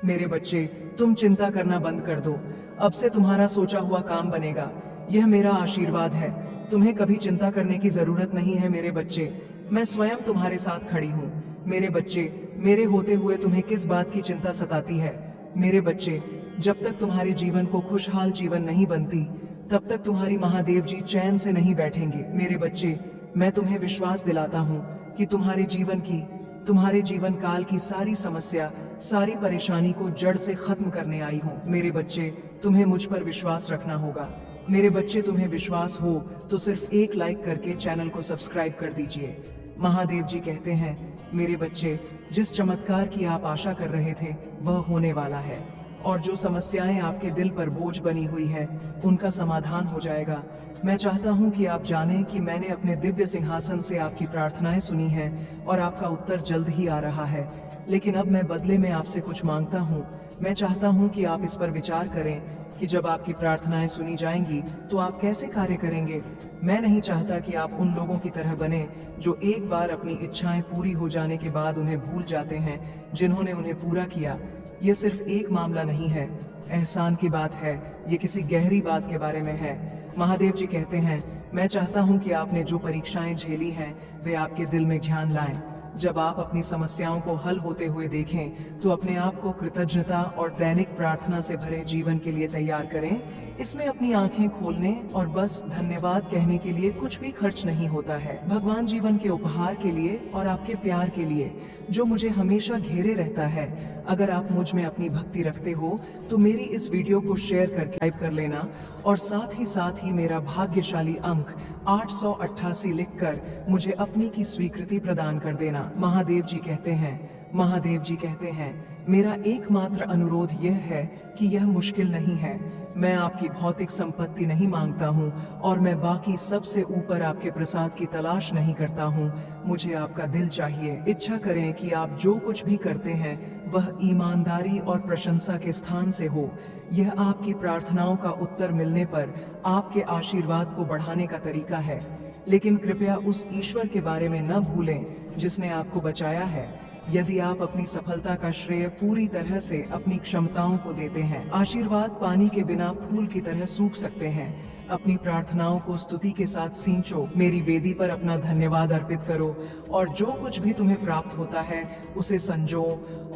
मेरे बच्चे, तुम चिंता करना बंद कर दो। अब से तुम्हारा सोचा हुआ काम बनेगा। यह मेरा आशीर्वाद है। तुम्हें कभी चिंता करने की जरूरत नहीं है मेरे बच्चे। मैं स्वयं तुम्हारे साथ खड़ी हूँ। मेरे बच्चे, मेरे होते हुए तुम्हें किस बात की चिंता सताती है? मेरे बच्चे, जब तक तुम्हारे जीवन को खुशहाल जीवन नहीं बनती, तब तक तुम्हारी महादेव जी चैन से नहीं बैठेंगे। मेरे बच्चे, मैं तुम्हें विश्वास दिलाता हूँ कि तुम्हारे जीवन काल की सारी समस्या, सारी परेशानी को जड़ से खत्म करने आई हूँ। मेरे बच्चे, तुम्हें मुझ पर विश्वास रखना होगा। मेरे बच्चे, तुम्हें विश्वास हो तो सिर्फ एक लाइक करके चैनल को सब्सक्राइब कर दीजिए। महादेव जी कहते हैं, मेरे बच्चे, जिस चमत्कार की आप आशा कर रहे थे वह होने वाला है, और जो समस्याएं आपके दिल पर बोझ बनी हुई है उनका समाधान हो जाएगा। मैं चाहता हूं कि आप जानें कि मैंने अपने दिव्य सिंहासन से आपकी प्रार्थनाएं सुनी हैं और आपका उत्तर जल्द ही आ रहा है। लेकिन अब मैं बदले में आपसे कुछ मांगता हूं। मैं चाहता हूं कि आप इस पर विचार करें कि जब आपकी प्रार्थनाएं सुनी जाएंगी तो आप कैसे कार्य करेंगे। मैं नहीं चाहता कि आप उन लोगों की तरह बने जो एक बार अपनी इच्छाएं पूरी हो जाने के बाद उन्हें भूल जाते हैं जिन्होंने उन्हें पूरा किया। ये सिर्फ एक मामला नहीं है, एहसान की बात है, ये किसी गहरी बात के बारे में है। महादेव जी कहते हैं, मैं चाहता हूं कि आपने जो परीक्षाएं झेली हैं वे आपके दिल में ध्यान लाएं। जब आप अपनी समस्याओं को हल होते हुए देखें तो अपने आप को कृतज्ञता और दैनिक प्रार्थना से भरे जीवन के लिए तैयार करें। इसमें अपनी आंखें खोलने और बस धन्यवाद कहने के लिए कुछ भी खर्च नहीं होता है। भगवान जीवन के उपहार के लिए और आपके प्यार के लिए जो मुझे हमेशा घेरे रहता है। अगर आप मुझ में अपनी भक्ति रखते हो तो मेरी इस वीडियो को शेयर करके टाइप कर लेना, और साथ ही मेरा भाग्यशाली अंक 888 लिखकर मुझे अपनी की स्वीकृति प्रदान कर देना। महादेव जी कहते हैं, मेरा एकमात्र अनुरोध यह है कि यह मुश्किल नहीं है। मैं आपकी भौतिक संपत्ति नहीं मांगता हूँ और मैं बाकी सबसे ऊपर आपके प्रसाद की तलाश नहीं करता हूँ। मुझे आपका दिल चाहिए। इच्छा करें कि आप जो कुछ भी करते हैं वह ईमानदारी और प्रशंसा के स्थान से हो। यह आपकी प्रार्थनाओं का उत्तर मिलने पर आपके आशीर्वाद को बढ़ाने का तरीका है। लेकिन कृपया उस ईश्वर के बारे में न भूलें जिसने आपको बचाया है। यदि आप अपनी सफलता का श्रेय पूरी तरह से अपनी क्षमताओं को देते हैं, आशीर्वाद पानी के बिना फूल की तरह सूख सकते हैं। अपनी प्रार्थनाओं को स्तुति के साथ सींचो, मेरी वेदी पर अपना धन्यवाद अर्पित करो, और जो कुछ भी तुम्हें प्राप्त होता है उसे संजो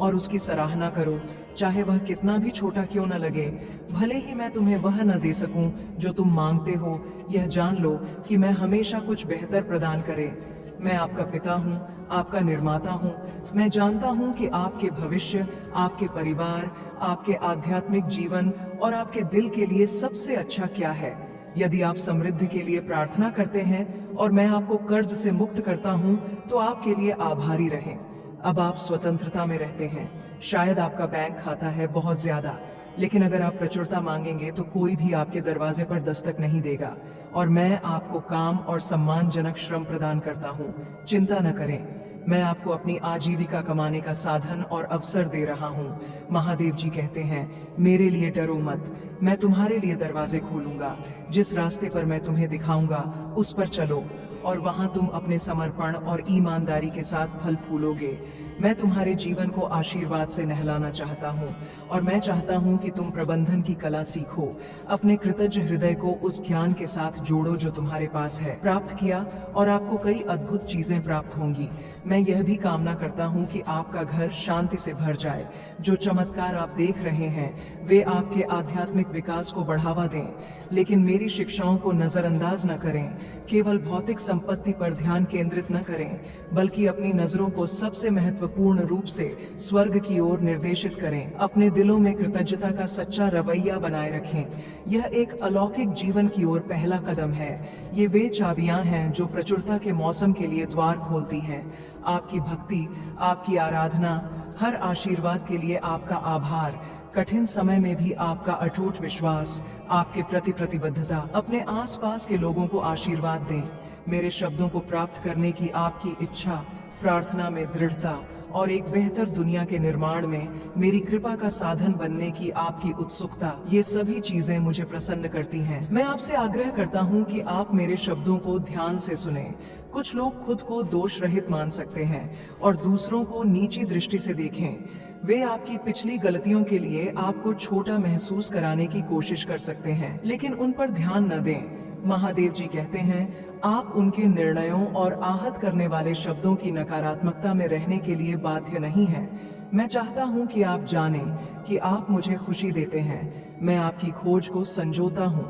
और उसकी सराहना करो, चाहे वह कितना भी छोटा क्यों न लगे। भले ही मैं तुम्हें वह न दे सकूं जो तुम मांगते हो, यह जान लो कि मैं हमेशा कुछ बेहतर प्रदान करे। मैं आपका पिता हूँ, आपका निर्माता हूँ। मैं जानता हूँ कि आपके भविष्य, आपके परिवार, आपके आध्यात्मिक जीवन और आपके दिल के लिए सबसे अच्छा क्या है। यदि आप समृद्धि के लिए प्रार्थना करते हैं और मैं आपको कर्ज से मुक्त करता हूँ तो आपके लिए आभारी रहें। अब आप स्वतंत्रता में रहते हैं। शायद आपका बैंक खाता है बहुत ज्यादा, लेकिन अगर आप प्रचुरता मांगेंगे तो कोई भी आपके दरवाजे पर दस्तक नहीं देगा, और मैं आपको काम और सम्मानजनक श्रम प्रदान करता हूँ। चिंता न करें, मैं आपको अपनी आजीविका कमाने का साधन और अवसर दे रहा हूँ। महादेव जी कहते हैं, मेरे लिए डरो मत, मैं तुम्हारे लिए दरवाजे खोलूंगा। जिस रास्ते पर मैं तुम्हें दिखाऊंगा उस पर चलो, और वहां तुम अपने समर्पण और ईमानदारी के साथ फल फूलोगे। मैं तुम्हारे जीवन को आशीर्वाद से नहलाना चाहता हूँ, और मैं चाहता हूँ कि तुम प्रबंधन की कला सीखो। अपने कृतज्ञ हृदय को उस ज्ञान के साथ जोड़ो जो तुम्हारे पास है। प्राप्त किया और आपको कई अद्भुत चीजें प्राप्त होंगी। मैं यह भी कामना करता हूँ कि आपका घर शांति से भर जाए। जो चमत्कार आप देख रहे हैं वे आपके आध्यात्मिक विकास को बढ़ावा दें, लेकिन मेरी शिक्षाओं को नजरअंदाज न करें। केवल भौतिक संपत्ति पर ध्यान केंद्रित न करें, बल्कि अपनी नजरों को सबसे महत्वपूर्ण रूप से स्वर्ग की ओर निर्देशित करें। अपने दिलों में कृतज्ञता का सच्चा रवैया बनाए रखें। यह एक अलौकिक जीवन की ओर पहला कदम है। ये वे चाबियां हैं जो प्रचुरता के मौसम के लिए द्वार खोलती हैं। आपकी भक्ति, आपकी आराधना, हर आशीर्वाद के लिए आपका आभार, कठिन समय में भी आपका अटूट विश्वास, आपके प्रति प्रतिबद्धता। अपने आसपास के लोगों को आशीर्वाद दें। मेरे शब्दों को प्राप्त करने की आपकी इच्छा, प्रार्थना में दृढ़ता और एक बेहतर दुनिया के निर्माण में मेरी कृपा का साधन बनने की आपकी उत्सुकता, ये सभी चीजें मुझे प्रसन्न करती हैं। मैं आपसे आग्रह करता हूँ कि आप मेरे शब्दों को ध्यान से सुनें। कुछ लोग खुद को दोष रहित मान सकते हैं और दूसरों को नीची दृष्टि से देखें। वे आपकी पिछली गलतियों के लिए आपको छोटा महसूस कराने की कोशिश कर सकते हैं, लेकिन उन पर ध्यान न दें। महादेव जी कहते हैं, आप उनके निर्णयों और आहत करने वाले शब्दों की नकारात्मकता में रहने के लिए बाध्य नहीं हैं। मैं चाहता हूं कि आप जानें कि आप मुझे खुशी देते हैं। मैं आपकी खोज को संजोता हूं।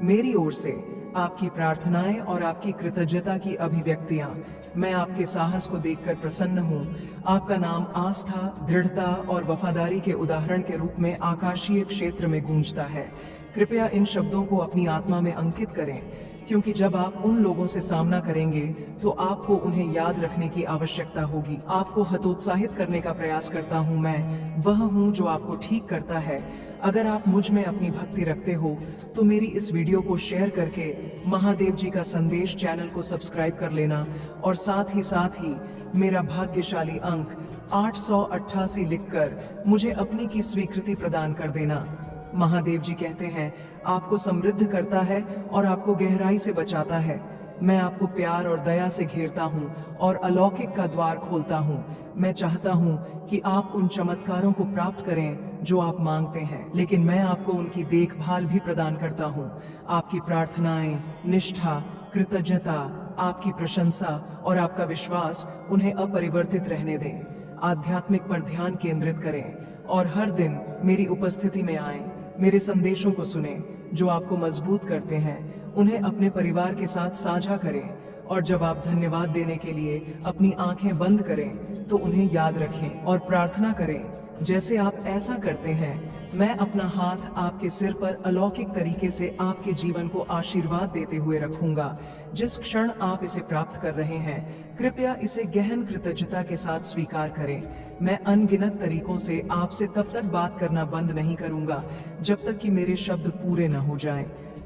मेरी ओर से आपकी प्रार्थनाएं और आपकी कृतज्ञता की अभिव्यक्तियां। मैं आपके साहस को देखकर प्रसन्न हूं। आपका नाम आस्था, दृढ़ता और वफादारी के उदाहरण के रूप में आकाशीय क्षेत्र में गूंजता है। कृपया इन शब्दों को अपनी आत्मा में अंकित करें, क्योंकि जब आप उन लोगों से सामना करेंगे तो आपको उन्हें याद रखने की आवश्यकता होगी। आपको हतोत्साहित करने का प्रयास करता हूं। मैं वह हूं जो आपको ठीक करता है। अगर आप मुझ में अपनी भक्ति रखते हो तो मेरी इस वीडियो को शेयर करके महादेव जी का संदेश चैनल को सब्सक्राइब कर लेना, और साथ ही मेरा भाग्यशाली अंक 888 लिखकर मुझे अपनी की स्वीकृति प्रदान कर देना। महादेव जी कहते हैं, आपको समृद्ध करता है और आपको गहराई से बचाता है। मैं आपको प्यार और दया से घेरता हूँ और अलौकिक का द्वार खोलता हूँ। मैं चाहता हूँ कि आप उन चमत्कारों को प्राप्त करें जो आप मांगते हैं, लेकिन मैं आपको उनकी देखभाल भी प्रदान करता हूँ। आपकी प्रार्थनाएं, निष्ठा, कृतज्ञता, आपकी प्रशंसा और आपका विश्वास उन्हें अपरिवर्तित रहने दें। आध्यात्मिक पर ध्यान केंद्रित करें और हर दिन मेरी उपस्थिति में आएं। मेरे संदेशों को सुने जो आपको मजबूत करते हैं। उन्हें अपने परिवार के साथ साझा करें, और जब आप धन्यवाद देने के लिए अपनी आंखें बंद करें तो उन्हें याद रखें और प्रार्थना करें। जैसे आप ऐसा करते हैं, मैं अपना हाथ आपके सिर पर अलौकिक तरीके से आपके जीवन को आशीर्वाद देते हुए रखूंगा। जिस क्षण आप इसे प्राप्त कर रहे हैं, कृपया इसे गहन कृतज्ञता के साथ स्वीकार करें। मैं अनगिनत तरीकों से आपसे तब तक बात करना बंद नहीं करूंगा जब तक कि मेरे शब्द पूरे न हो जाएं।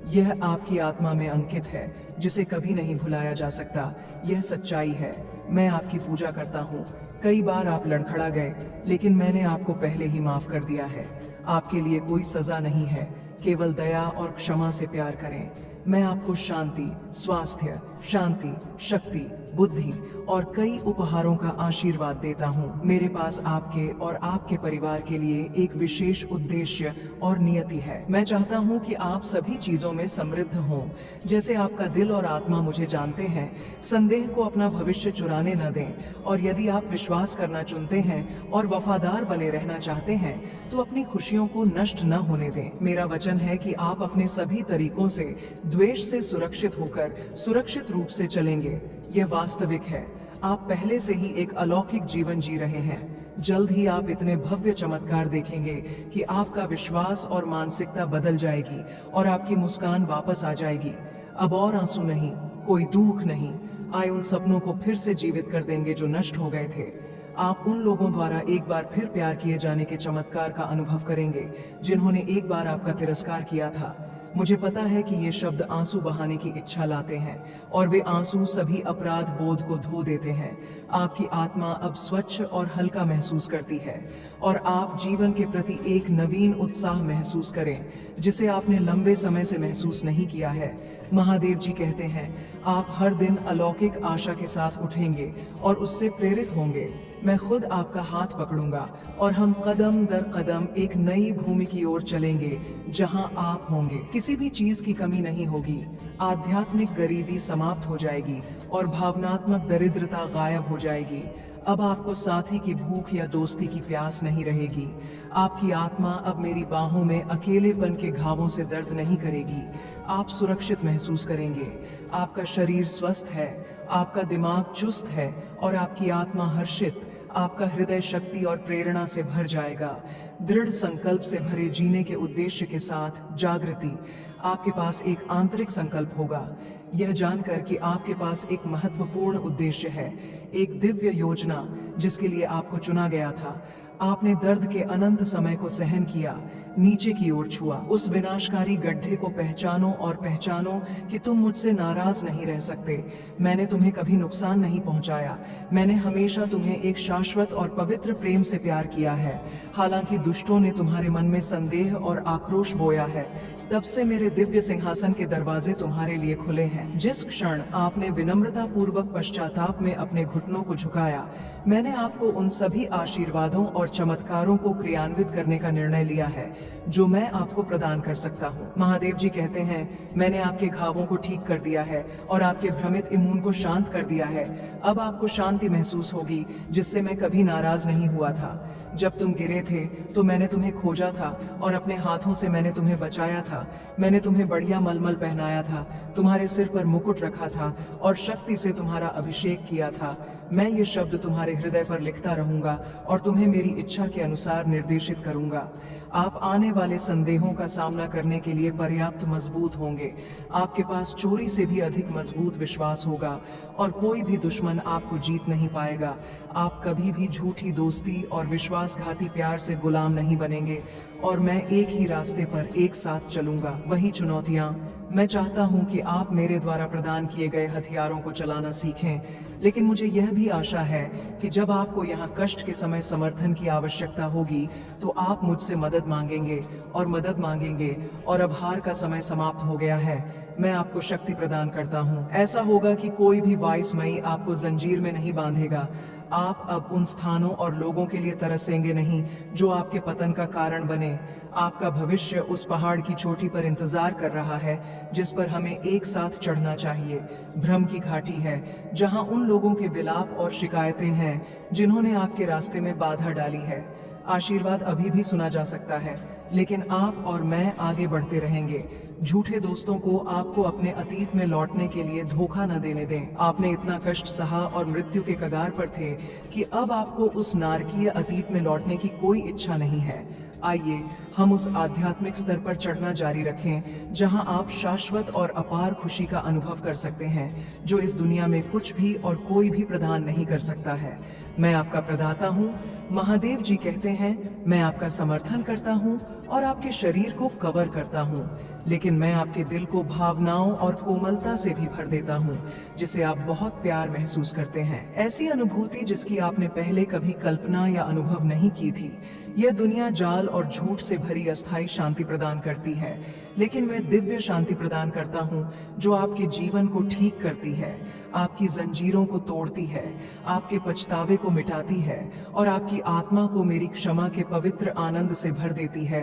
यह आपकी आत्मा में अंकित है, जिसे कभी नहीं भुलाया जा सकता। यह सच्चाई है। मैं आपकी पूजा करता हूँ। कई बार आप लड़खड़ा गए, लेकिन मैंने आपको पहले ही माफ कर दिया है। आपके लिए कोई सजा नहीं है, केवल दया और क्षमा से प्यार करें। मैं आपको शांति, स्वास्थ्य, शांति, शक्ति, बुद्धि और कई उपहारों का आशीर्वाद देता हूँ। मेरे पास आपके और आपके परिवार के लिए एक विशेष उद्देश्य और नियति है। मैं चाहता हूँ कि आप सभी चीजों में समृद्ध हों, जैसे आपका दिल और आत्मा मुझे जानते हैं। संदेह को अपना भविष्य चुराने न दें, और यदि आप विश्वास करना चुनते हैं और वफादार बने रहना चाहते हैं तो अपनी खुशियों को नष्ट न होने दें। मेरा वचन है कि आप अपने सभी तरीकों से द्वेष से सुरक्षित होकर सुरक्षित रूप से चलेंगे। यह वास्तविक है। आप पहले से ही एक अलौकिक जीवन जी रहे हैं। जल्द ही आप इतने भव्य चमत्कार देखेंगे कि आपका विश्वास और मानसिकता बदल जाएगी और आपकी मुस्कान वापस आ जाएगी। अब और आंसू नहीं, कोई दुख नहीं। आए उन सपनों को फिर से जीवित कर देंगे जो नष्ट हो गए थे। आप उन लोगों द्वारा एक बार फिर प्यार किए जाने के चमत्कार का अनुभव करेंगे जिन्होंने एक बार आपका तिरस्कार किया था। मुझे पता है कि ये शब्द आंसू बहाने की इच्छा लाते हैं, और वे आंसू सभी अपराध बोध को धो देते हैं। आपकी आत्मा अब स्वच्छ और हल्का महसूस करती है, और आप जीवन के प्रति एक नवीन उत्साह महसूस करें जिसे आपने लंबे समय से महसूस नहीं किया है। महादेव जी कहते हैं, आप हर दिन अलौकिक आशा के साथ उठेंगे और उससे प्रेरित होंगे। मैं खुद आपका हाथ पकड़ूंगा और हम कदम दर कदम एक नई भूमि की ओर चलेंगे जहां आप होंगे। किसी भी चीज की कमी नहीं होगी। आध्यात्मिक गरीबी समाप्त हो जाएगी और भावनात्मक दरिद्रता गायब हो जाएगी। अब आपको साथी की भूख या दोस्ती की प्यास नहीं रहेगी। आपकी आत्मा अब मेरी बाहों में अकेलेपन के घावों से दर्द नहीं करेगी। आप सुरक्षित महसूस करेंगे। आपका शरीर स्वस्थ है, आपका दिमाग चुस्त है और आपकी आत्मा हर्षित। आपका हृदय शक्ति और प्रेरणा से भर जाएगा। दृढ़ संकल्प से भरे जीने के उद्देश्य के साथ जागृति। आपके पास एक आंतरिक संकल्प होगा, यह जानकर कि आपके पास एक महत्वपूर्ण उद्देश्य है, एक दिव्य योजना जिसके लिए आपको चुना गया था। आपने दर्द के अनंत समय को सहन किया, नीचे की ओर छुआ। उस विनाशकारी गड्ढे को पहचानो और पहचानो कि तुम मुझसे नाराज नहीं रह सकते। मैंने तुम्हें कभी नुकसान नहीं पहुंचाया। मैंने हमेशा तुम्हें एक शाश्वत और पवित्र प्रेम से प्यार किया है। हालांकि दुष्टों ने तुम्हारे मन में संदेह और आक्रोश बोया है, तब से मेरे दिव्य सिंहासन के दरवाजे तुम्हारे लिए खुले हैं। जिस क्षण आपने विनम्रता पूर्वक पश्चाताप में अपने घुटनों को झुकाया, मैंने आपको उन सभी आशीर्वादों और चमत्कारों को क्रियान्वित करने का निर्णय लिया है जो मैं आपको प्रदान कर सकता हूँ। महादेव जी कहते हैं, मैंने आपके घावों को ठीक कर दिया है और आपके भ्रमित इम्यून को शांत कर दिया है। अब आपको शांति महसूस होगी, जिससे मैं कभी नाराज नहीं हुआ था। जब तुम गिरे थे तो मैंने तुम्हें खोजा था और अपने हाथों से मैंने तुम्हें बचाया था। मैंने तुम्हें बढ़िया मलमल पहनाया था, तुम्हारे सिर पर मुकुट रखा था और शक्ति से तुम्हारा अभिषेक किया था। मैं ये शब्द तुम्हारे हृदय पर लिखता रहूंगा और तुम्हें मेरी इच्छा के अनुसार निर्देशित करूंगा। आप आने वाले संदेहों का सामना करने के लिए पर्याप्त मजबूत होंगे। आपके पास चोरी से भी अधिक मजबूत विश्वास होगा और कोई भी दुश्मन आपको जीत नहीं पाएगा। आप कभी भी झूठी दोस्ती और विश्वासघाती प्यार से गुलाम नहीं बनेंगे और मैं एक ही रास्ते पर एक साथ चलूंगा। वही चुनौतियां, मैं चाहता हूं कि आप मेरे द्वारा प्रदान किए गए हथियारों को चलाना सीखें, लेकिन मुझे यह भी आशा है कि जब आपको यहाँ कष्ट के समय समर्थन की आवश्यकता होगी तो आप मुझसे मदद मांगेंगे और मदद मांगेंगे। और अब हार का समय समाप्त हो गया है, मैं आपको शक्ति प्रदान करता हूँ। ऐसा होगा कि कोई भी वाइसमयी आपको जंजीर में नहीं बांधेगा। आप अब उन स्थानों और लोगों के लिए तरसेंगे नहीं जो आपके पतन का कारण बने। आपका भविष्य उस पहाड़ की चोटी पर इंतजार कर रहा है जिस पर हमें एक साथ चढ़ना चाहिए। भ्रम की घाटी है जहां उन लोगों के विलाप और शिकायतें हैं जिन्होंने आपके रास्ते में बाधा डाली है। आशीर्वाद अभी भी सुना जा सकता है, लेकिन आप और मैं आगे बढ़ते रहेंगे। झूठे दोस्तों को आपको अपने अतीत में लौटने के लिए धोखा न देने दें। आपने इतना कष्ट सहा और मृत्यु के कगार पर थे कि अब आपको उस नारकीय अतीत में लौटने की कोई इच्छा नहीं है। आइए हम उस आध्यात्मिक स्तर पर चढ़ना जारी रखें जहां आप शाश्वत और अपार खुशी का अनुभव कर सकते हैं जो इस दुनिया में कुछ भी और कोई भी प्रदान नहीं कर सकता है। मैं आपका प्रदाता हूँ। महादेव जी कहते हैं, मैं आपका समर्थन करता हूँ और आपके शरीर को कवर करता हूँ, लेकिन मैं आपके दिल को भावनाओं और कोमलता से भी भर देता हूँ जिसे आप बहुत प्यार महसूस करते हैं। ऐसी अनुभूति जिसकी आपने पहले कभी कल्पना या अनुभव नहीं की थी। यह दुनिया जाल और झूठ से भरी अस्थायी शांति प्रदान करती है, लेकिन मैं दिव्य शांति प्रदान करता हूँ जो आपके जीवन को ठीक करती है, आपकी जंजीरों को तोड़ती है, आपके पछतावे को मिटाती है और आपकी आत्मा को मेरी क्षमा के पवित्र आनंद से भर देती है।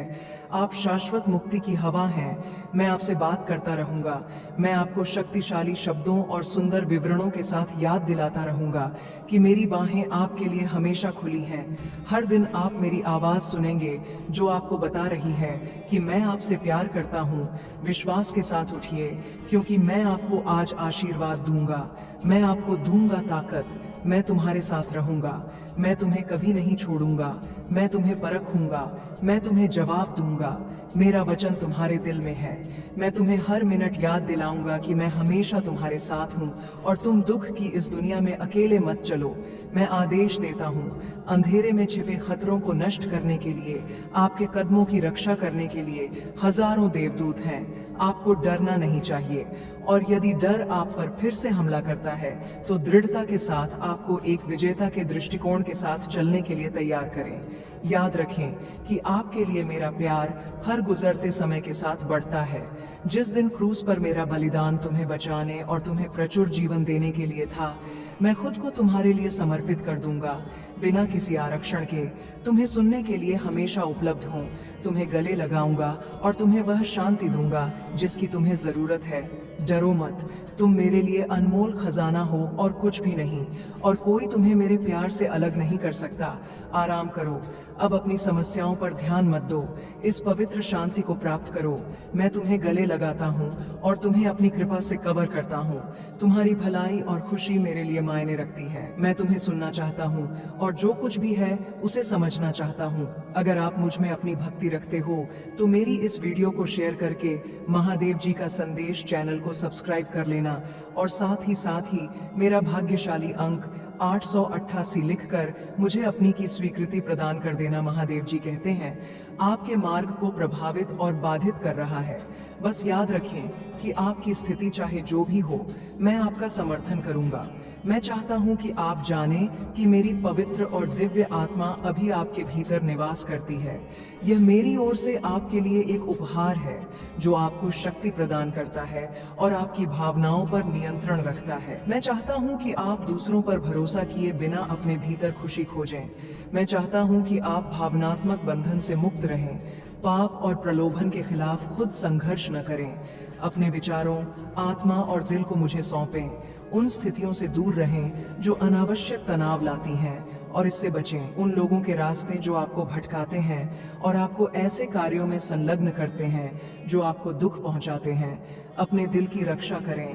आप शाश्वत मुक्ति की हवा हैं। मैं आपसे बात करता रहूंगा। मैं आपको शक्तिशाली शब्दों और सुंदर विवरणों के साथ याद दिलाता रहूंगा कि मेरी बाहें आपके लिए हमेशा खुली हैं। हर दिन आप मेरी आवाज सुनेंगे जो आपको बता रही है कि मैं आपसे प्यार करता हूँ। विश्वास के साथ उठिए, क्योंकि मैं आपको आज आशीर्वाद दूंगा। मैं आपको दूंगा ताकत। मैं तुम्हारे साथ रहूंगा। मैं तुम्हें कभी नहीं छोड़ूंगा। मैं तुम्हें परखूंगा। मैं तुम्हें जवाब दूंगा। मेरा वचन तुम्हारे दिल में है। मैं तुम्हें हर मिनट याद दिलाऊंगा कि मैं हमेशा तुम्हारे साथ हूँ और तुम दुख की इस दुनिया में अकेले मत चलो। मैं आदेश देता हूँ, अंधेरे में छिपे खतरों को नष्ट करने के लिए, आपके कदमों की रक्षा करने के लिए हजारों देवदूत हैं। आपको डरना नहीं चाहिए, और यदि डर आप पर फिर से हमला करता है तो दृढ़ता के साथ आपको एक विजेता के दृष्टिकोण के साथ चलने के लिए तैयार करें। याद रखें कि आपके लिए मेरा प्यार हर गुजरते समय के साथ बढ़ता है। जिस दिन क्रूस पर मेरा बलिदान तुम्हें बचाने और तुम्हें प्रचुर जीवन देने के लिए था, मैं खुद को तुम्हारे लिए समर्पित कर दूंगा, बिना किसी आरक्षण के। तुम्हें सुनने के लिए हमेशा उपलब्ध हूँ। तुम्हें गले लगाऊंगा और तुम्हें वह शांति दूंगा जिसकी तुम्हें जरूरत है। डरो मत, तुम मेरे लिए अनमोल खजाना हो और कुछ भी नहीं, और कोई तुम्हें मेरे प्यार से अलग नहीं कर सकता। आराम करो, अब अपनी समस्याओं पर ध्यान मत दो। इस पवित्र शांति को प्राप्त करो। मैं तुम्हें गले लगाता हूँ और तुम्हें अपनी कृपा से कवर करता हूँ। तुम्हारी भलाई और खुशी मेरे लिए मायने रखती है। मैं तुम्हें सुनना चाहता हूँ और जो कुछ भी है उसे समझना चाहता हूँ। अगर आप मुझ में अपनी भक्ति रखते हो तो मेरी इस वीडियो को शेयर करके महादेव जी का संदेश चैनल को सब्सक्राइब कर लेना, और साथ ही मेरा भाग्यशाली अंक 888 लिखकर मुझे अपनी की स्वीकृति प्रदान कर देना। महादेव जी कहते हैं, आपके मार्ग को प्रभावित और बाधित कर रहा है। बस याद रखें कि आपकी स्थिति चाहे जो भी हो, मैं आपका समर्थन करूंगा। मैं चाहता हूं कि आप जानें कि मेरी पवित्र और दिव्य आत्मा अभी आपके भीतर निवास करती है। यह मेरी ओर से आपके लिए एक उपहार है जो आपको शक्ति प्रदान करता है और आपकी भावनाओं पर नियंत्रण रखता है। मैं चाहता हूं कि आप दूसरों पर भरोसा किए बिना अपने भीतर खुशी खोजें। मैं चाहता हूं कि आप भावनात्मक बंधन से मुक्त रहें, पाप और प्रलोभन के खिलाफ खुद संघर्ष न करें। अपने विचारों, आत्मा और दिल को मुझे सौंपें। उन स्थितियों से दूर रहें जो अनावश्यक तनाव लाती हैं और इससे बचें उन लोगों के रास्ते जो आपको भटकाते हैं और आपको ऐसे कार्यों में संलग्न करते हैं जो आपको दुख पहुंचाते हैं। अपने दिल की रक्षा करें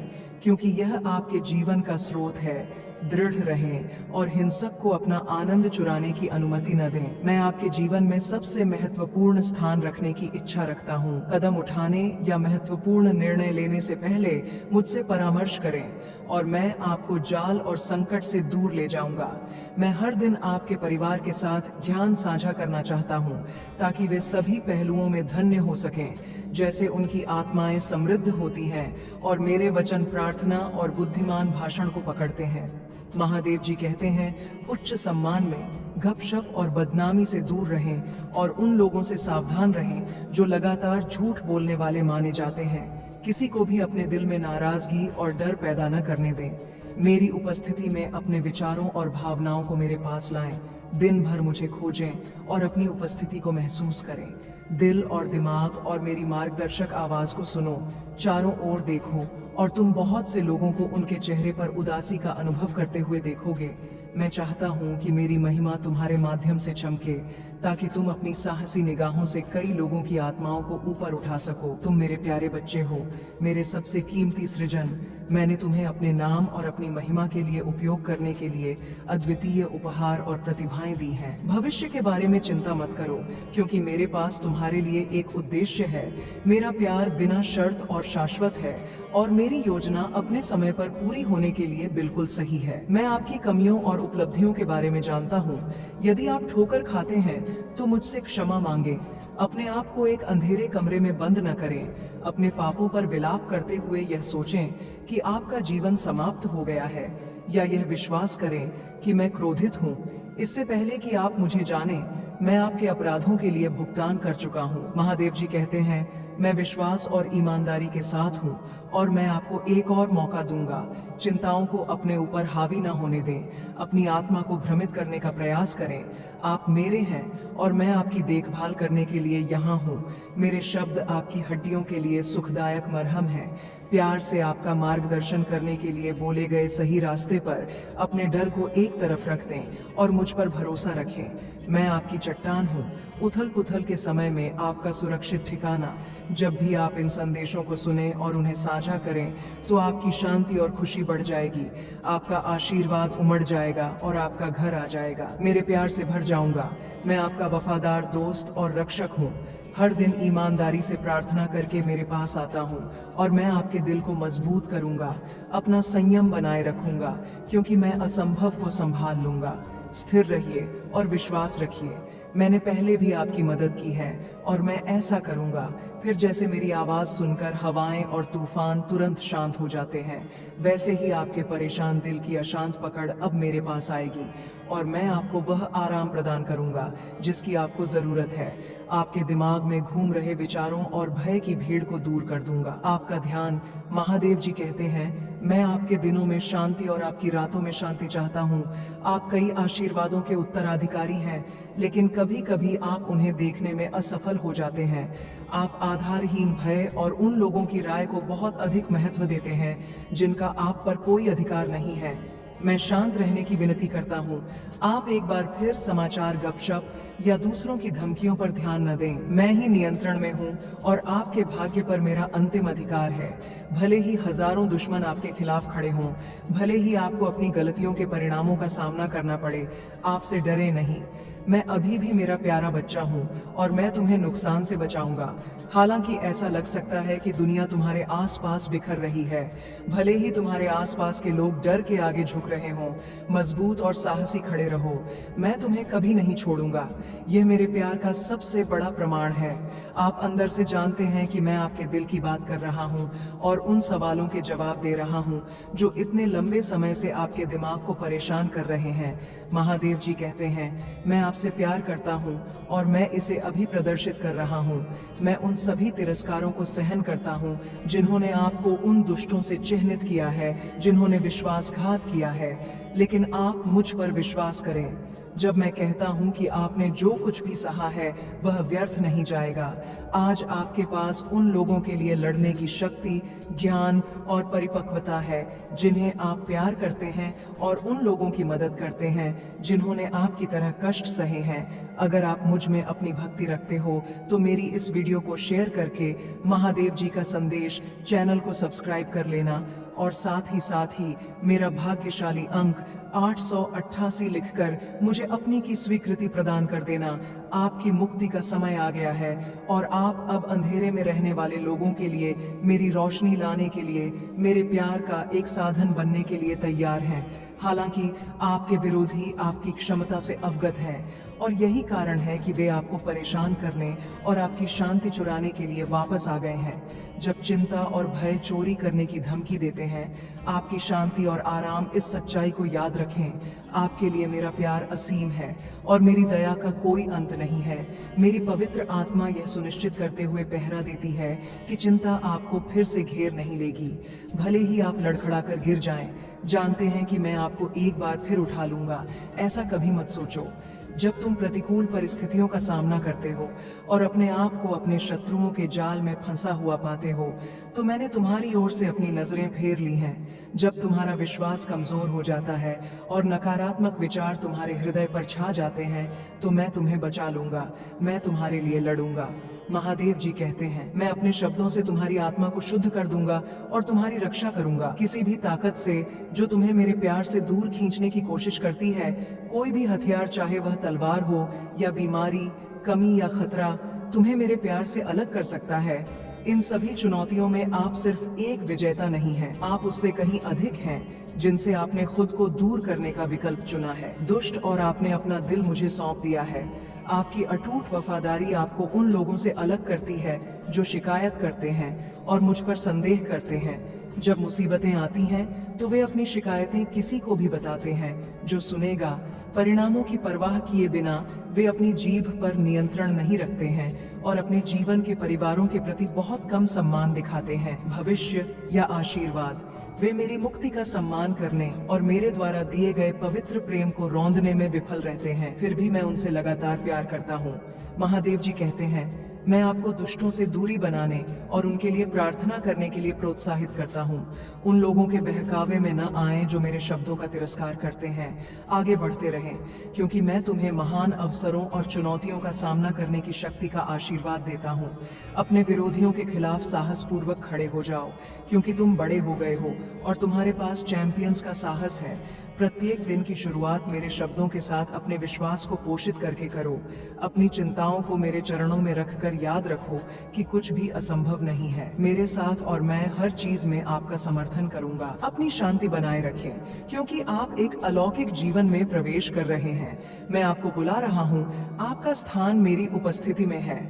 क्योंकि यह आपके जीवन का स्रोत है। दृढ़ रहें और हिंसक को अपना आनंद चुराने की अनुमति न दें। मैं आपके जीवन में सबसे महत्वपूर्ण स्थान रखने की इच्छा रखता हूँ। कदम उठाने या महत्वपूर्ण निर्णय लेने से पहले मुझसे परामर्श करें और मैं आपको जाल और संकट से दूर ले जाऊंगा। मैं हर दिन आपके परिवार के साथ ज्ञान साझा करना चाहता हूँ ताकि वे सभी पहलुओं में धन्य हो सकें जैसे उनकी आत्माएं समृद्ध होती हैं और मेरे वचन प्रार्थना और बुद्धिमान भाषण को पकड़ते हैं। महादेव जी कहते हैं, उच्च सम्मान में गपशप और बदनामी से दूर रहें और उन लोगों से सावधान रहें जो लगातार झूठ बोलने वाले माने जाते हैं। किसी को भी अपने दिल में नाराजगी और डर पैदा न करने दें। मेरी उपस्थिति में अपने विचारों और भावनाओं को मेरे पास लाएं। दिन भर मुझे खोजें और अपनी उपस्थिति को महसूस करें। दिल और दिमाग और मेरी मार्गदर्शक आवाज को सुनो। चारों ओर देखो और तुम बहुत से लोगों को उनके चेहरे पर उदासी का अनुभव करते हुए देखोगे। मैं चाहता हूँ कि मेरी महिमा तुम्हारे माध्यम से चमके ताकि तुम अपनी साहसी निगाहों से कई लोगों की आत्माओं को ऊपर उठा सको। तुम मेरे प्यारे बच्चे हो, मेरे सबसे कीमती सृजन। मैंने तुम्हें अपने नाम और अपनी महिमा के लिए उपयोग करने के लिए अद्वितीय उपहार और प्रतिभाएं दी हैं। भविष्य के बारे में चिंता मत करो क्योंकि मेरे पास तुम्हारे लिए एक उद्देश्य है। मेरा प्यार बिना शर्त और शाश्वत है और मेरी योजना अपने समय पर पूरी होने के लिए बिल्कुल सही है। मैं आपकी कमियों और उपलब्धियों के बारे में जानता हूँ। यदि आप ठोकर खाते हैं तो मुझसे क्षमा मांगे। अपने आप को एक अंधेरे कमरे में बंद न करें। अपने पापों पर विलाप करते हुए यह सोचें कि आपका जीवन समाप्त हो गया है, या यह विश्वास करें कि मैं क्रोधित हूँ। इससे पहले कि आप मुझे जानें, मैं आपके अपराधों के लिए भुगतान कर चुका हूँ। महादेव जी कहते हैं, मैं विश्वास और ईमानदारी के साथ हूँ और मैं आपको एक और मौका दूंगा। चिंताओं को अपने ऊपर हावी न होने दें। अपनी आत्मा को भ्रमित करने का प्रयास करें। आप मेरे हैं और मैं आपकी देखभाल करने के लिए यहाँ हूँ। मेरे शब्द आपकी हड्डियों के लिए सुखदायक मरहम है। प्यार से आपका मार्गदर्शन करने के लिए बोले गए सही रास्ते पर अपने डर को एक तरफ रख दें और मुझ पर भरोसा रखें। मैं आपकी चट्टान हूँ, उथल पुथल के समय में आपका सुरक्षित ठिकाना। जब भी आप इन संदेशों को सुने और उन्हें साझा करें तो आपकी शांति और खुशी बढ़ जाएगी। आपका आशीर्वाद उमड़ जाएगा और आपका घर आ जाएगा। मेरे प्यार से भर जाऊंगा। मैं आपका वफादार दोस्त और रक्षक हूँ। हर दिन ईमानदारी से प्रार्थना करके मेरे पास आता हूँ और मैं आपके दिल को मजबूत करूंगा। अपना संयम बनाए रखूंगा क्योंकि मैं असंभव को संभाल लूंगा। स्थिर रहिए और विश्वास रखिए। मैंने पहले भी आपकी मदद की है और मैं ऐसा करूंगा। फिर जैसे मेरी आवाज सुनकर हवाएं और तूफान तुरंत शांत हो जाते हैं, वैसे ही आपके परेशान दिल की अशांत पकड़ अब मेरे पास आएगी और मैं आपको वह आराम प्रदान करूंगा जिसकी आपको जरूरत है। आपके दिमाग में घूम रहे विचारों और भय की भीड़ को दूर कर दूंगा। आपका ध्यान, महादेव जी कहते हैं, मैं आपके दिनों में शांति और आपकी रातों में शांति चाहता हूँ। आप कई आशीर्वादों के उत्तराधिकारी हैं, लेकिन कभी कभी आप उन्हें देखने में असफल हो जाते हैं। आप आधारहीन भय और उन लोगों की राय को बहुत अधिक महत्व देते हैं जिनका आप पर कोई अधिकार नहीं है। मैं शांत रहने की विनती करता हूँ। आप एक बार फिर समाचार, गपशप या दूसरों की धमकियों पर ध्यान न दें। मैं ही नियंत्रण में हूँ और आपके भाग्य पर मेरा अंतिम अधिकार है। भले ही हजारों दुश्मन आपके खिलाफ खड़े हों, भले ही आपको अपनी गलतियों के परिणामों का सामना करना पड़े, आपसे डरे नहीं। मैं अभी भी मेरा प्यारा बच्चा हूँ और मैं तुम्हें नुकसान से बचाऊंगा। हालांकि ऐसा लग सकता है कि दुनिया तुम्हारे आसपास बिखर रही है, भले ही तुम्हारे आसपास के लोग डर के आगे झुक रहे हों, मजबूत और साहसी खड़े रहो। मैं तुम्हें कभी नहीं छोड़ूंगा। यह मेरे प्यार का सबसे बड़ा प्रमाण है। आप अंदर से जानते हैं कि मैं आपके दिल की बात कर रहा हूँ और उन सवालों के जवाब दे रहा हूँ जो इतने लंबे समय से आपके दिमाग को परेशान कर रहे हैं। महादेव जी कहते हैं, मैं आपसे प्यार करता हूँ और मैं इसे अभी प्रदर्शित कर रहा हूँ। मैं उन सभी तिरस्कारों को सहन करता हूँ जिन्होंने आपको उन दुष्टों से चिह्नित किया है, जिन्होंने विश्वासघात किया है। लेकिन आप मुझ पर विश्वास करें। जब मैं कहता हूं कि आपने जो कुछ भी सहा है वह व्यर्थ नहीं जाएगा। आज आपके पास उन लोगों के लिए लड़ने की शक्ति, ज्ञान और परिपक्वता है जिन्हें आप प्यार करते हैं, और उन लोगों की मदद करते हैं जिन्होंने आपकी तरह कष्ट सहे हैं। अगर आप मुझ में अपनी भक्ति रखते हो तो मेरी इस वीडियो को शेयर करके महादेव जी का संदेश चैनल को सब्सक्राइब कर लेना, और साथ ही मेरा भाग्यशाली अंक 888 लिखकर मुझे अपनी की स्वीकृति प्रदान कर देना। आपकी मुक्ति का समय आ गया है और आप अब अंधेरे में रहने वाले लोगों के लिए मेरी रोशनी लाने के लिए, मेरे प्यार का एक साधन बनने के लिए तैयार हैं। हालांकि आपके विरोधी आपकी क्षमता से अवगत हैं, और यही कारण है कि वे आपको परेशान करने और आपकी शांति चुराने के लिए वापस आ गए हैं। जब चिंता और भय चोरी करने की धमकी देते हैं, आपकी शांति और आराम, इस सच्चाई को याद रखें। आपके लिए मेरा प्यार असीम है और मेरी दया का कोई अंत नहीं है। मेरी पवित्र आत्मा यह सुनिश्चित करते हुए पहरा देती है कि चिंता आपको फिर से घेर नहीं लेगी। भले ही आप लड़खड़ा कर गिर जाएं, जानते हैं कि मैं आपको एक बार फिर उठा लूंगा। ऐसा कभी मत सोचो। जब तुम प्रतिकूल परिस्थितियों का सामना करते हो और अपने आप को अपने शत्रुओं के जाल में फंसा हुआ पाते हो, तो मैंने तुम्हारी ओर से अपनी नजरें फेर ली हैं। जब तुम्हारा विश्वास कमजोर हो जाता है और नकारात्मक विचार तुम्हारे हृदय पर छा जाते हैं, तो मैं तुम्हें बचा लूंगा, मैं तुम्हारे लिए लड़ूंगा। महादेव जी कहते हैं, मैं अपने शब्दों से तुम्हारी आत्मा को शुद्ध कर दूंगा और तुम्हारी रक्षा करूंगा। किसी भी ताकत से जो तुम्हें मेरे प्यार से दूर खींचने की कोशिश करती है, कोई भी हथियार, चाहे वह तलवार हो या बीमारी, कमी या खतरा, तुम्हें मेरे प्यार से अलग कर सकता है। इन सभी चुनौतियों में आप सिर्फ एक विजेता नहीं हैं, आप उससे कहीं अधिक हैं जिनसे आपने खुद को दूर करने का विकल्प चुना है। दुष्ट और आपने अपना दिल मुझे सौंप दिया है। आपकी अटूट वफादारी आपको उन लोगों से अलग करती है जो शिकायत करते हैं और मुझ पर संदेह करते हैं। जब मुसीबतें आती हैं तो वे अपनी शिकायतें किसी को भी बताते हैं जो सुनेगा। परिणामों की परवाह किए बिना वे अपनी जीभ पर नियंत्रण नहीं रखते हैं और अपने जीवन के परिवारों के प्रति बहुत कम सम्मान दिखाते हैं। भविष्य या आशीर्वाद, वे मेरी मुक्ति का सम्मान करने और मेरे द्वारा दिए गए पवित्र प्रेम को रौंदने में विफल रहते हैं, फिर भी मैं उनसे लगातार प्यार करता हूँ। महादेव जी कहते हैं, मैं आपको दुष्टों से दूरी बनाने और उनके लिए प्रार्थना करने के लिए प्रोत्साहित करता हूँ। उन लोगों के बहकावे में न आएं जो मेरे शब्दों का तिरस्कार करते हैं। आगे बढ़ते रहें, क्योंकि मैं तुम्हें महान अवसरों और चुनौतियों का सामना करने की शक्ति का आशीर्वाद देता हूँ। अपने विरोधियों के खिलाफ साहसपूर्वक खड़े हो जाओ, क्योंकि तुम बड़े हो गए हो और तुम्हारे पास चैंपियंस का साहस है। प्रत्येक दिन की शुरुआत मेरे शब्दों के साथ अपने विश्वास को पोषित करके करो। अपनी चिंताओं को मेरे चरणों में रखकर याद रखो कि कुछ भी असंभव नहीं है मेरे साथ, और मैं हर चीज में आपका समर्थन करूंगा। अपनी शांति बनाए रखें, क्योंकि आप एक अलौकिक जीवन में प्रवेश कर रहे हैं। मैं आपको बुला रहा हूँ, आपका स्थान मेरी उपस्थिति में है।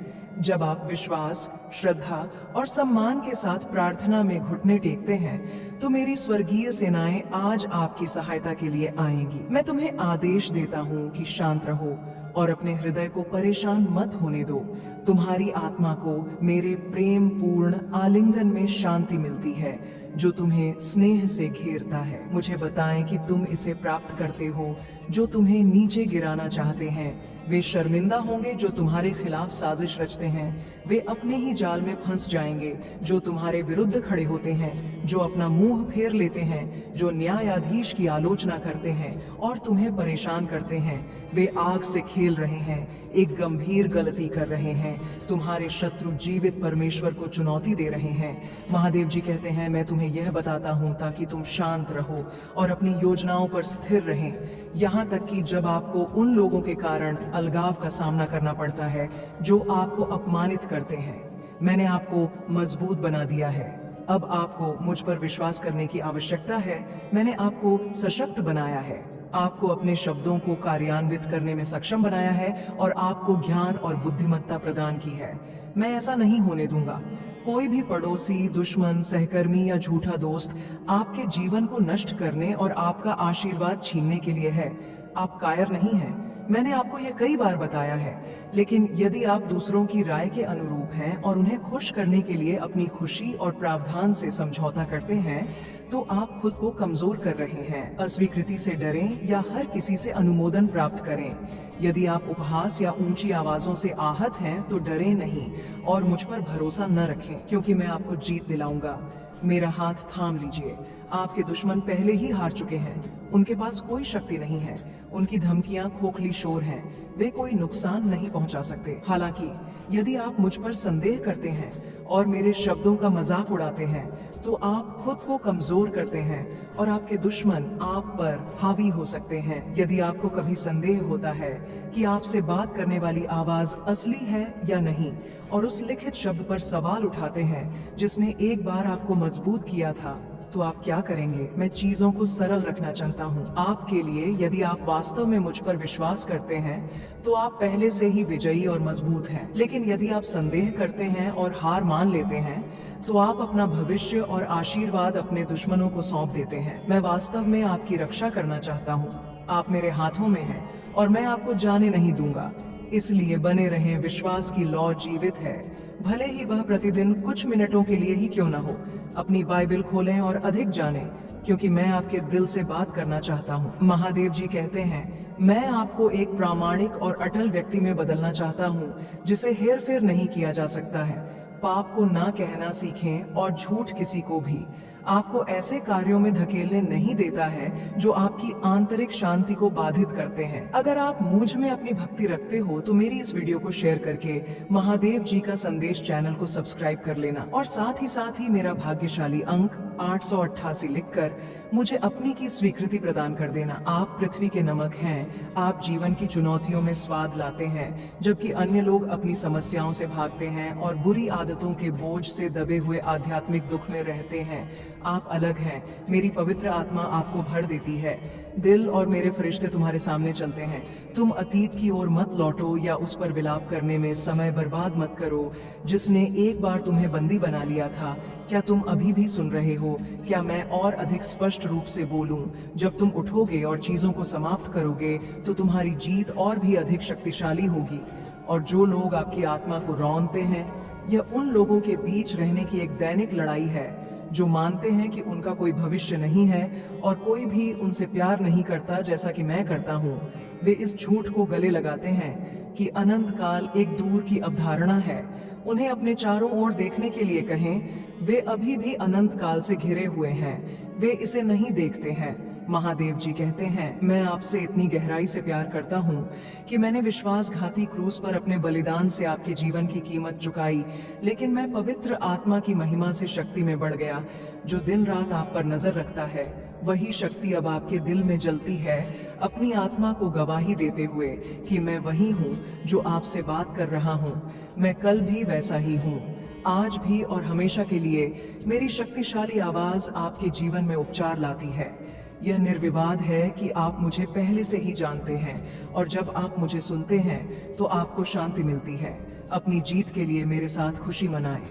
जब आप विश्वास, श्रद्धा और सम्मान के साथ प्रार्थना में घुटने टेकते हैं, तो मेरी स्वर्गीय सेनाएं आज आपकी सहायता के लिए आएंगी। मैं तुम्हें आदेश देता हूँ कि शांत रहो और अपने हृदय को परेशान मत होने दो। तुम्हारी आत्मा को मेरे प्रेम पूर्ण आलिंगन में शांति मिलती है, जो तुम्हें स्नेह से घेरता है। मुझे बताएं कि तुम इसे प्राप्त करते हो। जो तुम्हें नीचे गिराना चाहते हैं, वे शर्मिंदा होंगे। जो तुम्हारे खिलाफ साजिश रचते हैं, वे अपने ही जाल में फंस जाएंगे। जो तुम्हारे विरुद्ध खड़े होते हैं, जो अपना मुंह फेर लेते हैं, जो न्यायाधीश की आलोचना करते हैं और तुम्हें परेशान करते हैं, वे आग से खेल रहे हैं, एक गंभीर गलती कर रहे हैं। तुम्हारे शत्रु जीवित परमेश्वर को चुनौती दे रहे हैं। महादेव जी कहते हैं, मैं तुम्हें यह बताता हूँ ताकि तुम शांत रहो और अपनी योजनाओं पर स्थिर रहें, यहाँ तक कि जब आपको उन लोगों के कारण अलगाव का सामना करना पड़ता है जो आपको अपमानित करते हैं। मैंने आपको मजबूत बना दिया है। अब आपको मुझ पर विश्वास करने की आवश्यकता है। मैंने आपको सशक्त बनाया है, आपको अपने शब्दों को कार्यान्वित करने में सक्षम बनाया है और आपको ज्ञान और बुद्धिमत्ता प्रदान की है। मैं ऐसा नहीं होने दूंगा। कोई भी पड़ोसी, दुश्मन, सहकर्मी या झूठा दोस्त आपके जीवन को नष्ट करने और आपका आशीर्वाद छीनने के लिए है। आप कायर नहीं हैं। मैंने आपको ये कई बार बताया है। लेकिन यदि आप दूसरों की राय के अनुरूप हैं और उन्हें खुश करने के लिए अपनी खुशी और प्रावधान से समझौता करते हैं, तो आप खुद को कमजोर कर रहे हैं। अस्वीकृति से डरें या हर किसी से अनुमोदन प्राप्त करें। यदि आप उपहास या ऊंची आवाजों से आहत हैं, तो डरें नहीं और मुझ पर भरोसा न रखें, क्योंकि मैं आपको जीत दिलाऊंगा। मेरा हाथ थाम लीजिए। आपके दुश्मन पहले ही हार चुके हैं। उनके पास कोई शक्ति नहीं है। उनकी धमकियां खोखली शोर हैं। वे कोई नुकसान नहीं पहुंचा सकते। हालांकि यदि आप मुझ पर संदेह करते हैं और मेरे शब्दों का मजाक उड़ाते हैं, तो आप खुद को कमजोर करते हैं और आपके दुश्मन आप पर हावी हो सकते हैं। यदि आपको कभी संदेह होता है कि आपसे बात करने वाली आवाज असली है या नहीं, और उस लिखित शब्द पर सवाल उठाते हैं जिसने एक बार आपको मजबूत किया था, तो आप क्या करेंगे? मैं चीजों को सरल रखना चाहता हूँ आपके लिए। यदि आप वास्तव में मुझ पर विश्वास करते हैं, तो आप पहले से ही विजयी और मजबूत हैं। लेकिन यदि आप संदेह करते हैं और हार मान लेते हैं, तो आप अपना भविष्य और आशीर्वाद अपने दुश्मनों को सौंप देते हैं। मैं वास्तव में आपकी रक्षा करना चाहता हूँ। आप मेरे हाथों में हैं और मैं आपको जाने नहीं दूंगा। इसलिए बने रहें। विश्वास की लौ जीवित है, भले ही वह प्रतिदिन कुछ मिनटों के लिए ही क्यों न हो। अपनी बाइबल खोलें और अधिक जानें, क्योंकि मैं आपके दिल से बात करना चाहता हूँ। महादेव जी कहते हैं, मैं आपको एक प्रामाणिक और अटल व्यक्ति में बदलना चाहता हूँ, जिसे हेर फेर नहीं किया जा सकता है। पाप को ना कहना सीखें और झूठ किसी को भी आपको ऐसे कार्यों में धकेलने नहीं देता है जो आपकी आंतरिक शांति को बाधित करते हैं। अगर आप मुझ में अपनी भक्ति रखते हो, तो मेरी इस वीडियो को शेयर करके महादेव जी का संदेश चैनल को सब्सक्राइब कर लेना, और साथ ही मेरा भाग्यशाली अंक 888 लिखकर मुझे अपनी की स्वीकृति प्रदान कर देना। आप पृथ्वी के नमक हैं। आप जीवन की चुनौतियों में स्वाद लाते हैं, जबकि अन्य लोग अपनी समस्याओं से भागते हैं और बुरी आदतों के बोझ से दबे हुए आध्यात्मिक दुख में रहते हैं। आप अलग हैं। मेरी पवित्र आत्मा आपको भर देती है। दिल और मेरे फरिश्ते तुम्हारे सामने चलते हैं। तुम अतीत की ओर मत लौटो या उस पर विलाप करने में समय बर्बाद मत करो, जिसने एक बार तुम्हें बंदी बना लिया था। क्या तुम अभी भी सुन रहे हो? क्या मैं और अधिक स्पष्ट रूप से बोलूं? जब तुम उठोगे और चीजों को समाप्त करोगे, तो तुम्हारी जीत और भी अधिक शक्तिशाली होगी। और जो लोग आपकी आत्मा को रौंदते हैं, यह उन लोगों के बीच रहने की एक दैनिक लड़ाई है जो मानते हैं कि उनका कोई भविष्य नहीं है और कोई भी उनसे प्यार नहीं करता जैसा कि मैं करता हूँ। वे इस झूठ को गले लगाते हैं कि अनंत काल एक दूर की अवधारणा है। उन्हें अपने चारों ओर देखने के लिए कहें। वे अभी भी अनंत काल से घिरे हुए हैं। वे इसे नहीं देखते हैं। महादेव जी कहते हैं, मैं आपसे इतनी गहराई से प्यार करता हूँ कि मैंने विश्वासघाती क्रूस पर अपने बलिदान से आपके जीवन की कीमत चुकाई। लेकिन मैं पवित्र आत्मा की महिमा से शक्ति में बढ़ गया, जो दिन रात आप पर नजर रखता है। वही शक्ति अब आपके दिल में जलती है, अपनी आत्मा को गवाही देते हुए कि मैं वही हूँ जो आपसे बात कर रहा हूँ। मैं कल भी वैसा ही हूँ, आज भी और हमेशा के लिए। मेरी शक्तिशाली आवाज आपके जीवन में उपचार लाती है। यह निर्विवाद है कि आप मुझे पहले से ही जानते हैं, और जब आप मुझे सुनते हैं तो आपको शांति मिलती है। अपनी जीत के लिए मेरे साथ खुशी मनाएं।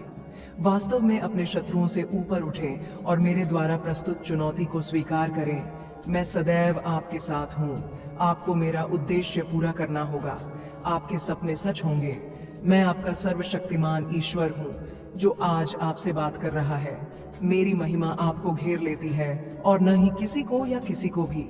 वास्तव में अपने शत्रुओं से ऊपर उठें और मेरे द्वारा प्रस्तुत चुनौती को स्वीकार करें। मैं सदैव आपके साथ हूँ। आपको मेरा उद्देश्य पूरा करना होगा। आपके सपने सच होंगे। मैं आपका सर्वशक्तिमान ईश्वर हूँ, जो आज आपसे बात कर रहा है। मेरी महिमा आपको घेर लेती है, और न ही किसी को या किसी को भी।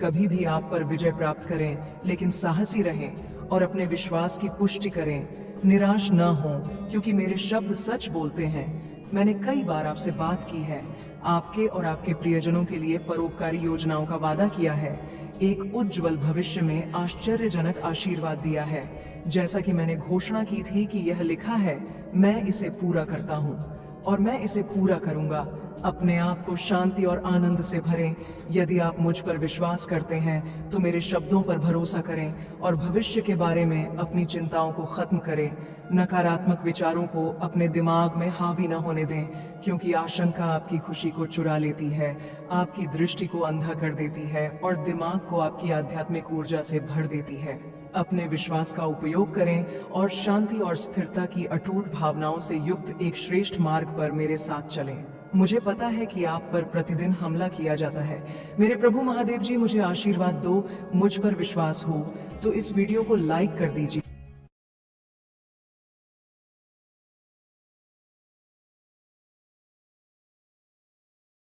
कभी भी आप पर विजय प्राप्त करें, लेकिन साहसी रहें और अपने विश्वास की पुष्टि करें। निराश न हो, क्योंकि मेरे शब्द सच बोलते हैं। मैंने कई बार आपसे बात की है, आपके और आपके प्रियजनों के लिए परोपकारी योजनाओं का वादा किया है, एक उज्जवल भविष्य में आश्चर्यजनक आशीर्वाद दिया है। जैसा कि मैंने घोषणा की थी कि यह लिखा है, मैं इसे पूरा करता हूँ और मैं इसे पूरा करूंगा। अपने आप को शांति और आनंद से भरें। यदि आप मुझ पर विश्वास करते हैं, तो मेरे शब्दों पर भरोसा करें और भविष्य के बारे में अपनी चिंताओं को खत्म करें। नकारात्मक विचारों को अपने दिमाग में हावी न होने दें, क्योंकि आशंका आपकी खुशी को चुरा लेती है, आपकी दृष्टि को अंधा कर देती है और दिमाग को आपकी आध्यात्मिक ऊर्जा से भर देती है। अपने विश्वास का उपयोग करें और शांति और स्थिरता की अटूट भावनाओं से युक्त एक श्रेष्ठ मार्ग पर मेरे साथ चलें। मुझे पता है कि आप पर प्रतिदिन हमला किया जाता है। मेरे प्रभु महादेव जी मुझे आशीर्वाद दो, मुझ पर विश्वास हो तो इस वीडियो को लाइक कर दीजिए।